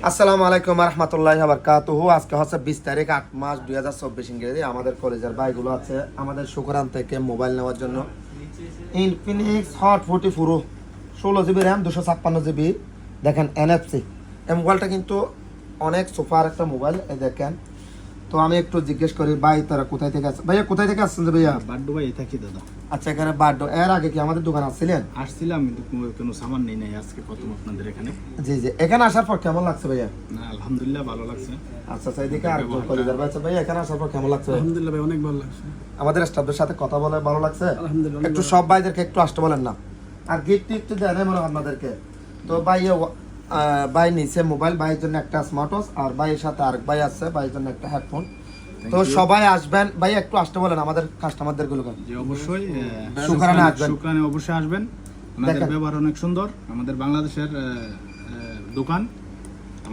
আসসালামু আলাইকুম রহমতুল্লাহি ওয়া বারাকাতুহু। আজকে হচ্ছে 20 তারিখ 8 মাস 2024 ইংরেজি। আমাদের কলেজের ভাইগুলো আছে আমাদের সুকরান থেকে মোবাইল নেওয়ার জন্য। Infinix hot 40 pro 16GB RAM 256GB দেখেন NFC। এই মোবাইলটা কিন্তু অনেক সুপার একটা মোবাইল, এই দেখেন। তো আমি একটু জিজ্ঞেস করি ভাই তারা কোথায় থেকে আসছে। ভাইয়া কোথায় থেকে আসছেন ভাইয়া? বাড্ডু ভাই থাকি দাদা। আচ্ছা, এখানে বাড্ডো। এর আগে কি আমাদের দোকান আসছিলেন? আসছিলাম কিন্তু কোনো সামান নেই নাই, আজকে প্রথম আপনাদের এখানে। জি জি। এখানে আসার পর কেমন লাগছে ভাইয়া? না আলহামদুলিল্লাহ ভালো লাগছে। আচ্ছা আচ্ছা, এদিকে আরেকজন কলেজের ভাই আছে। ভাইয়া এখানে আসার পর কেমন লাগছে? আলহামদুলিল্লাহ ভাই অনেক ভালো লাগছে। আমাদের স্টাফদের সাথে কথা বলে ভালো লাগছে। আলহামদুলিল্লাহ একটু সব ভাইদেরকে একটু আসতে বলেন না, আর গিফট টিফট দেন মনে হয় আপনাদেরকে। তো ভাই নিচে মোবাইল, ভাইয়ের জন্য একটা স্মার্ট ওয়াচ, আর ভাইয়ের সাথে আরেক ভাই আছে, ভাইয়ের জন্য একটা হেডফোন। তো সবাই আসবেন, ভাই একটু আসতে বলেন আমাদের কাস্টমারদের গুলো। জি অবশ্যই শুকরানে আসবেন, শুকরানে অবশ্যই আসবেন। আমাদের ব্যবহার অনেক সুন্দর, আমাদের বাংলাদেশের দোকান।